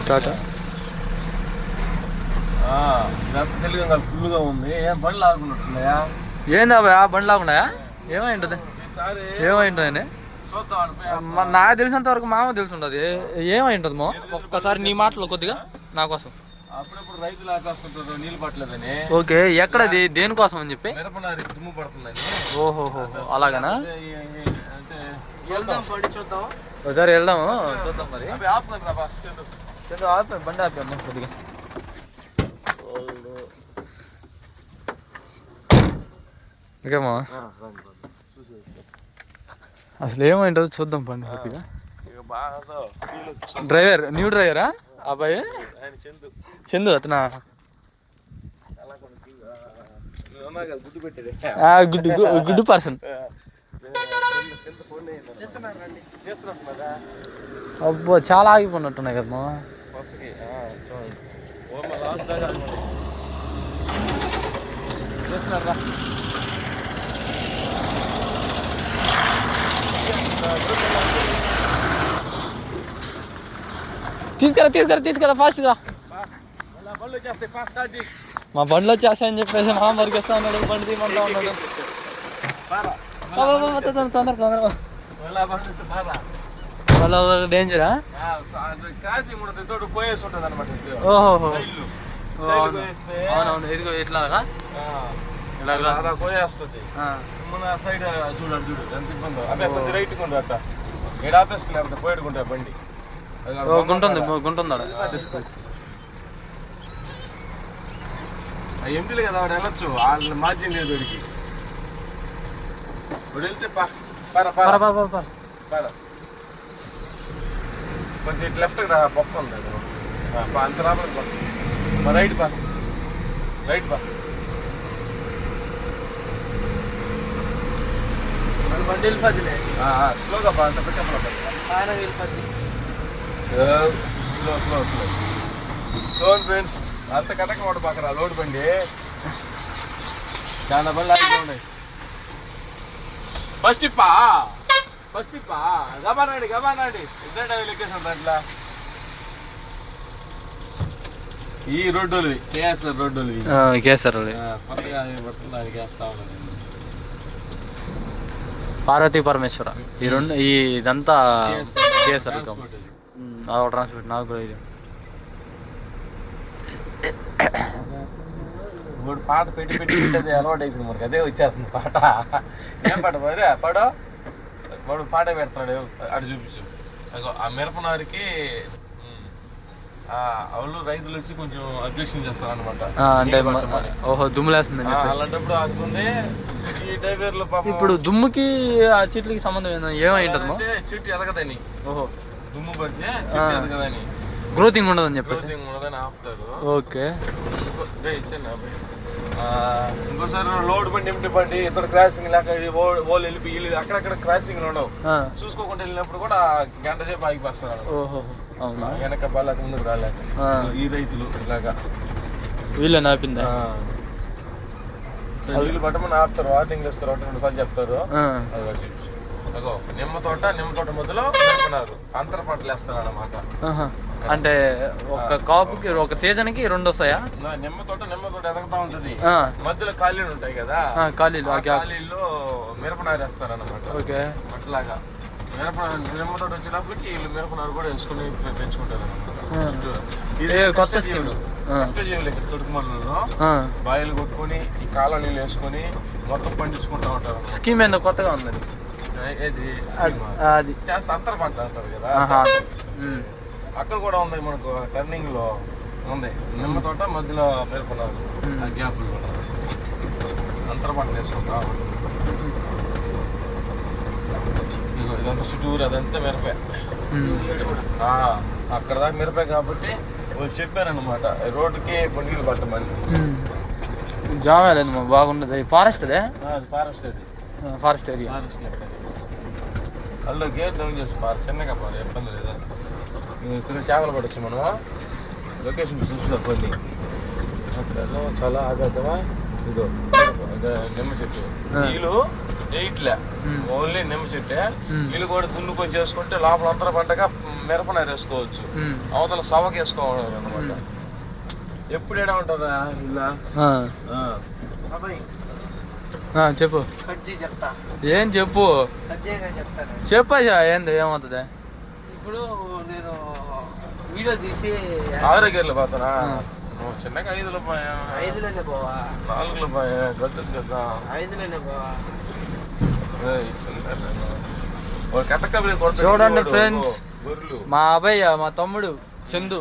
టాటా తెలుగు ఫుల్గా ఉంది. ఏం బండ్లు లాగున్నట్టున్నాయా? ఏందా బండి లాగున్నాయా? ఏమైంటది ఏమైంటది నాకు తెలిసినంత వరకు మామ తెలుసుంటది. ఏమైంటది మా ఒక్కసారి నీ మాటలు కొద్దిగా నా కోసం. అప్పుడప్పుడు రైతులు ఆకాస్తుంటారు నీళ్ళు పట్టలేదని. ఓకే, ఎక్కడది దేనికోసం అని చెప్పి? మిరపనారి దుమ్ము పడుతుందని. ఓహోహో, అలాగనా? చూద్దాం ఒకసారి వెళ్దాము, చూద్దాం. మరి చందు ఆపే బండి ఆపాము కొద్దిగా. ఓకేమా, అసలు ఏమైంటుందో చూద్దాం పండి కొద్దిగా. డ్రైవర్ న్యూ డ్రైవరా అబ్బాయి? చందు అతనా? Good person. అబ్బో చాలా ఆగిపోయినట్టున్నాయి కదా మా. తీసుకెళ్ళ ఫాస్ట్గా. మా బండ్లు వచ్చేస్తాయని చెప్పేసి మా మరికేస్తా ఉన్నాడు, బండి తీయమంటా ఉన్నాడు. తొందర డేంజరా? ఓహో, అవునవును. ఇదిగో ఇట్లాగా పోయేస్తుంది మన సైడ్. చూడండి ఎంత ఇబ్బంది. అదే కొంచెం రైట్ కొండ అట్ట ఏడు ఆపేసుకుని పోయేడుకుంటా బండి. గుంటుందా ఎంపీలు కదా వాడు వెళ్ళొచ్చు. వాళ్ళని మార్జిన్ లేదు వాడికి. వాడు వెళ్తే కొంచెం ఇటు లెఫ్ట్ పక్క ఉంది. అంత రాబడి రైట్ రైట్ బండి వెళ్ళిపోద్దిలే స్లోగా అంత పెట్టాము. ఆయన వెళ్ళిపోద్ది స్లో ఫ్రెండ్స్. అంత కటక వాడు పక్కన లోడ్ బండి చాలా బండి ఆగి ఉన్నాయి. ఫస్ట్ ఇప్పా గబానండి ఇద్దరు లెక్కేసాం దాంట్లో. ఈ రోడ్డు కేఎస్ఆర్ రోడ్డు కొత్తగా దానికి వేస్తా ఉన్నది. పార్వతీ పరమేశ్వర ఈ రెండు ఇదంతా కేఎస్ఆర్ ట్రాన్స్పోర్ట్. నాకు ఇది ఇప్పుడు పాట పెట్టి అలవాటు అయిపోయింది మనకి. అదే వచ్చేస్తుంది పాట. ఏం పాట పాడో వాడు పాట పెడతాడు. అటు చూపించు. ఆ మిరపనారికి వాళ్ళు రైతులు వచ్చి కొంచెం అబ్జెక్షన్ చేస్తారు అనమాట. అంటే ఓహో దుమ్ములేస్తుంది అలాంటప్పుడు ఆగుతుంది. ఈ డ్రైవర్లు పాపం ఇప్పుడు దుమ్ముకి ఆ చెట్లకి సంబంధం ఏమైంటుందో చెట్టు ఎదగదని. ఓహో, దుమ్ము పడితే చెట్టు ఎదగదని, గ్రోతింగ్ ఉండదని చెప్పేసి ఆపుతారు. ఓకే, ఇంకోసారి లోడ్ బండి ఎంటి బండి ఇతర క్రాసింగ్ లేక ఓళ్ళు వెళ్ళి అక్కడక్కడ క్రాసింగ్ ఉండవు. చూసుకోకుండా వెళ్ళినప్పుడు కూడా గంట సేపు ఆగిపోస్తున్నారు. వెనక బాగా ముందుకు రాలేక ఈ రైతులు ఇలాగా వీళ్ళు నాపిందా వీళ్ళు పట్టమని ఆపుతారు. వార్నింగ్ ఇస్తారు, 2 సార్లు చెప్తారు. నిమ్మ తోట మధ్యలో అంతర పంటలు వేస్తారు అన్నమాట. అంటే ఒక కాపుకి ఒక సీజన్కి 2 వస్తాయా? నిమ్మ తోట ఎదగతా ఉంటది. మధ్యలో ఖాళీలు ఉంటాయి కదా, ఖాళీల్లో మిరపనారు వేస్తారు అన్నమాట. ఓకే, అట్లాగా నిమ్మ తోట వచ్చినప్పటికి వీళ్ళు మిరపనారు కూడా వేసుకుని పెంచుకుంటారు అన్నమాట. ఇది కొత్త స్కీమ్. కష్టజీవులు ఇక్కడ తొడుకుమల్లో బాయిలు కొట్టుకొని ఈ కాలనీలు వేసుకొని మొత్తం పండించుకుంటా ఉంటారు. స్కీమ్ ఏందో కొత్తగా ఉంది అది. అంతర పంట అంటారు కదా, అక్కడ కూడా ఉంది మనకు. టర్నింగ్ లో ఉంది నిమ్మ తోట, మధ్యలో మిరపనారు గ్యాప్లు కూడా అంతర పంట వేసుకుంటా. ఇదంతా చుట్టూరు అదంతా మిరపే. అక్కడ దాకా మిరపే కాబట్టి వాళ్ళు చెప్పారనమాట రోడ్డుకి నీళ్ళు పట్టమని. జామలేదు బాగుండదు. ఫారెస్ట్ అదే, ఫారెస్ట్ ఏరియా. అందులో గేట్ డౌన్ చేసి చిన్నగా పోవాలి, ఇబ్బంది లేదా. ఇక్కడ చేపలు పడవచ్చు మనం. లొకేషన్ చూసుకుందాం కొన్ని. అక్కడ చాలా ఆగేద్దామా. ఇదో నిమ్మ చెట్టు నీళ్ళు ఎయిట్లే ఓన్లీ నిమ్మ చెట్టే. ఇల్లు కూడా దున్నుకొని చేసుకుంటే లోపల అంతర పంటగా మిరపనారు వేసుకోవచ్చు, అవతల సవకి వేసుకోవాలి అనమాట. ఎప్పుడు ఏడా ఉంటుందా ఇలా? చెప్పు. ఏం చెప్పు చెప్పయ్యా, ఏంది ఏమవుతుంది? ఇప్పుడు నేను వీడియో తీసి ఆరోగ్యాలు పోతానా? నువ్వు చిన్నగా 5 పోయా, 5లోనే పోవా, 4 పోయా, గద్దు కదా 5లోనే పోవా. చూడండి ఫ్రెండ్స్, మా అబ్బాయి మా తమ్ముడు చందు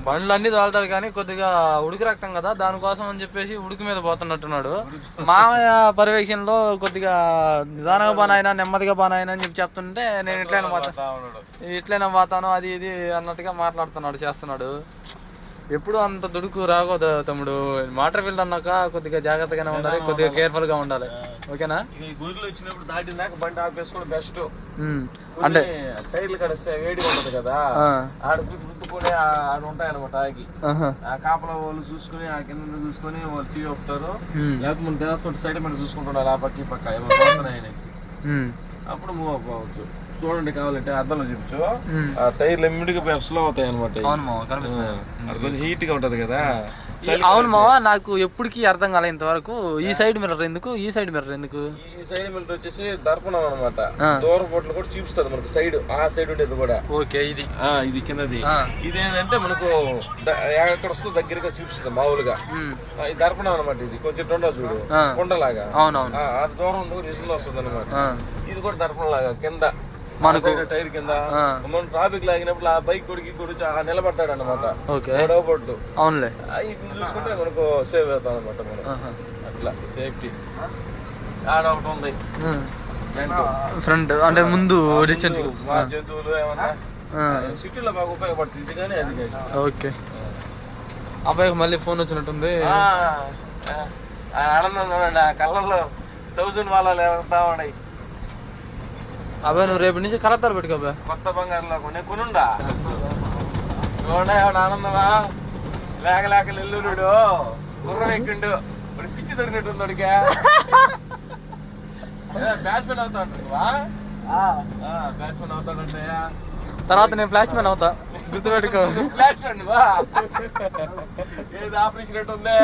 బండ్లు అన్ని తోలుతాడు, కానీ కొద్దిగా ఉడికి రక్తం కదా, దానికోసం అని చెప్పేసి ఉడికి మీద పోతున్నట్టున్నాడు. మామయ్య పర్యవేక్షణలో కొద్దిగా నిదానంగా బానాయన, నెమ్మదిగా బానాయన అని చెప్పి చెప్తుంటే నేను ఇట్లైనా పోతాను అది ఇది అన్నట్టుగా మాట్లాడుతున్నాడు, చేస్తున్నాడు. ఎప్పుడు అంత దుడుకు రాకూడదు తమ్ముడు. వాటర్ ఫీల్డ్ అన్నాక కొద్దిగా జాగ్రత్తగానే ఉండాలి, కొద్దిగా కేర్ఫుల్ గా ఉండాలి. ఓకేనా? గుర్రెలు వచ్చినప్పుడు దాటినాక బండి ఆపేసుకోవడం బెస్ట్. అంటే టైర్లు కడిస్తే వేడిగా ఉంటది కదా, ఆడ గుర్తుకునే ఆడ ఉంటాయి అనమాట. ఆగి ఆ కాపల వాళ్ళు చూసుకుని ఆ కింద చూసుకుని వాళ్ళు చీ చెప్తారు, లేకపోతే మనం దేవస్థానం సైడ్ మీద చూసుకుంటున్నారు ఆ పక్క ఈ పక్క ఏమైనా పోతున్నాయి అనేసి, అప్పుడు మూవ్ అవ్వచ్చు. చూడండి, కావాలంటే అద్దంలో చూపించు. ఆ టైర్లు ఇమ్మీడియట్గా స్లో అవుతాయి అనమాట. కొంచెం హీట్ గా ఉంటది కదా. అవును మావా, నాకు ఎప్పటికీ అర్థం కాలే ఇంతవరకు. ఈ సైడ్ మిర్రర్ ఎందుకు, ఈ సైడ్ మిర్రర్ ఎందుకు? ఈ సైడ్ మిర్రర్ వచ్చేసి దర్పణం అనమాట. దూర పొట్లు కూడా చూపిస్తుంది మనకు, సైడ్ ఆ సైడ్ ఉండేది కూడా. ఓకే, ఇది కిందది. ఇది ఏంటంటే మనకు ఎక్కడ వస్తుందో దగ్గరగా చూపిస్తుంది మామూలుగా. ఇది దర్పణం అనమాట. ఇది కొంచెం ఉండదు చూడు, కొండలాగా. అవునవును, ఆ దూరం రిజల్ వస్తుంది అనమాట. ఇది కూడా దర్పణం లాగా కింద మనకు టైర్ కింద. మనం ట్రాఫిక్ లాగినప్పుడు ఆ బైక్ కొడికి నిలబడ్డాడు అనమాట. అవునులే, ఇది చూసుకుంటే మనకు సేవ్ అవుతాం అనమాట మనం. అట్లా సేఫ్టీ ఆడ ఒకటి ఉంది ఫ్రంట్, అంటే ముందు డిస్టెన్స్ మా జంతువులు ఏమన్నా సిటీలో బాగా ఉపయోగపడుతుంది ఇది కానీ అది కానీ. ఓకే, అబ్బాయికి మళ్ళీ ఫోన్ వచ్చినట్టుంది. ఆనందం చూడండి, ఆ కళ్ళల్లో 1000 వాళ్ళ వెళ్తా ఉన్నాయి. అబ్బాయి నువ్వు రేపు నుంచి కలెక్టర్ పెట్టుకోబా, కొత్త బంగారులో కొనుండా. చూడండి ఎవడు ఆనందమా, లేక లేక నెల్లూరుడు గుర్రం ఎక్కిండు, పిచ్చి దొరికినట్టుంది వాడికి. బ్యాట్స్మెన్ అవుతా ఉంటావా? బ్యాట్స్మెన్ అవుతాడంటే తర్వాత నేను ఫ్లాష్ మ్యాన్ అవుతా, గుర్తుపెట్టుకో. ఫ్లాష్ మ్యాన్ ఏది ఆపరేషన్ ఉందే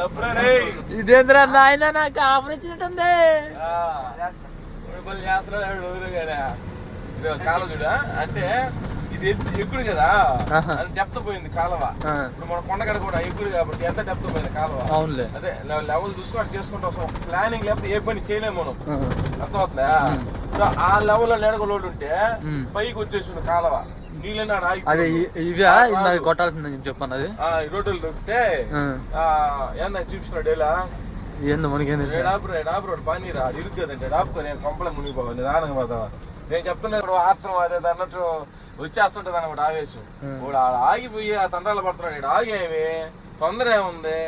తప్పుడే. ఇదేంద్రా నాయన, నాకు ఆపరేషన్ ఉంది. కాలువ చూడ అంటే ఇది ఎక్కుడు కదా, అది డెప్త్ పోయింది కాలువ. ఇప్పుడు మన కొండగడ కూడా ఎక్కుడు కాబట్టి ఎంత డెప్త్ పోయింది కాలువ. అవునులే, అదే లెవెల్ చూసుకొని చేసుకుంటూ వస్తాం. ప్లానింగ్ లేకపోతే ఏ పని చేయలేము మనం, అర్థమవుతుందా? ఆ లెవెల్ లో నెడగలోడు ఉంటే పైకి వచ్చేసింది కాలువ, నీళ్ళని ఆగి. అదే ఇవే ఇందాక కొట్టాల్సిందని చెప్పాను. అది రోడ్లు దొరికితే ఏందా చూపిస్తున్నాడు ఇలా ఏందో మనకేంది డాబు పని రా ఇరుక్కుంటే డాబుకొని కంపలే మునిగిపోవాలి, నిదానంగా పోతావా. నేను చెప్తున్నా ఇప్పుడు ఆత్రం అదే అన్నట్టు వచ్చేస్తుంటది అనమాట ఆవేశం. ఇప్పుడు ఆగిపోయి ఆ తండ్రాలు పడుతున్నాడు. ఇక్కడ ఆగేమి తొందర ఏముంది,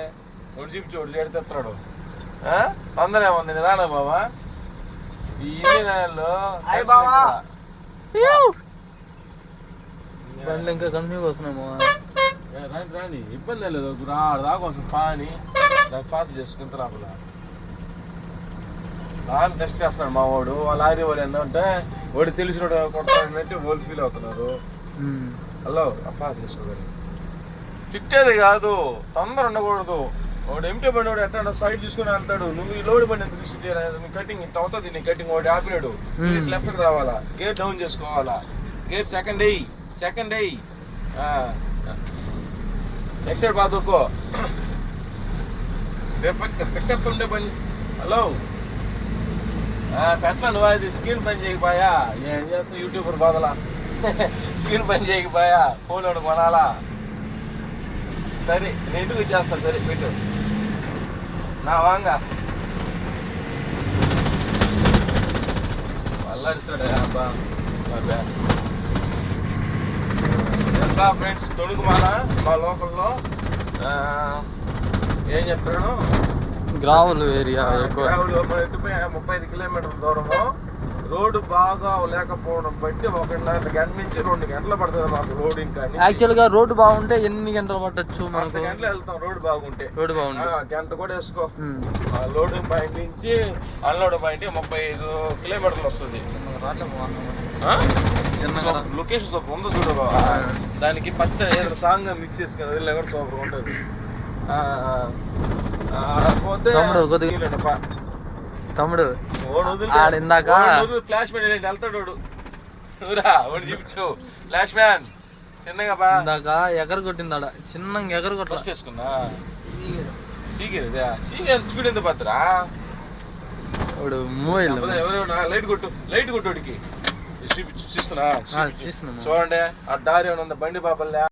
ఒకటి చూపించోడు చేడితెత్తాడు. తొందర ఏముంది, నిదానం బావా. ఈ నెలలో ఇంకా కంపెనీకి వస్తున్నాము. రాని ఇబ్బంది లేదు, రాకోసం పాని దాన్ని పాస్ చేసుకుంటే రాపల దాన్ని టెస్ట్ చేస్తాడు మా వాడు. వాళ్ళ లారీ వాళ్ళు ఏంటంటే వాడు తెలిసిన కొట్టాడంటే వాళ్ళు ఫీల్ అవుతున్నారు. హలో పాస్ చేసుకోవాలి, తిట్టేది కాదు, తొందర ఉండకూడదు. వాడు ఎంటీ బండి వాడు ఎట్లా సైడ్ తీసుకుని వెళ్తాడు. నువ్వు ఈ లోడ్ బండి తీసుకుంటే కటింగ్ ఇట్ అవుతుంది. నీ కటింగ్ వాడు ఆపినాడు, లెఫ్ట్కి రావాలా, గేర్ డౌన్ చేసుకోవాలా, గేర్ సెకండ్ ఎయ్యి నెక్స్ట్ సైడ్ బాగా దొక్కో. పికప్ ఉండే బండి. హలో పెట్టలా నువ్వు, అది స్క్రీన్ పని చేయకపోయా, ఏం చేస్తావు యూట్యూబర్ బాధలా. స్క్రీన్ పని చేయకపోయా, ఫోన్ ఒకటి కొనాలా. సరే నేను ఇంటికి చేస్తా, సరే పెట్టు నా వాంగా అల్లాడిస్తాడే అబ్బా. ఎంత ఫ్రెండ్స్ తొడుగు మా లోకల్లో ఏం చెప్తాను, గ్రావులు ఏరియా ఎక్కువ. 35 కిలోమీటర్ల దూరము రోడ్డు బాగా లేకపోవడం బట్టి 1.5 గంట నుంచి 2 గంటలు పడుతుంది మాకు లోడింగ్. కానీ యాక్చువల్ గా రోడ్డు బాగుంటే ఎన్ని గంటలు పట్టొచ్చు మనకు? 2 గంటలు వెళ్తాం రోడ్డు బాగుంటే. రోడ్డు బాగుంటే గంట కూడా వేసుకో. లోడింగ్ పాయింట్ నుంచి అన్లోడింగ్ పాయింట్ 35 కిలోమీటర్లు వస్తుంది. లొకేషన్ సూపర్ ఉందో చూడ బాబా. దానికి పచ్చ ఏదో సాంగ్ మిక్స్ చేసుకుని వెళ్ళి కూడా సూపర్ ఉంటుంది. పోతే తమ్ముడు ఇందాక ఫ్లాష్ మ్యాన్ వెళ్తాడు చూపించు. ఫ్లాష్ మ్యాన్ చిన్నగా బా ఇందాక ఎగర కొట్టిందాడ చిన్నగా ఎగర కొట్ట ఫస్ట్ వేసుకున్నా. సీగర్ స్పీడ్ ఎంత పత్రా ఎవరు లైట్ కొట్టు వాడికి చూస్తున్నా. చూడండి ఆ దారి ఏమైనా బండి పాపల్లే.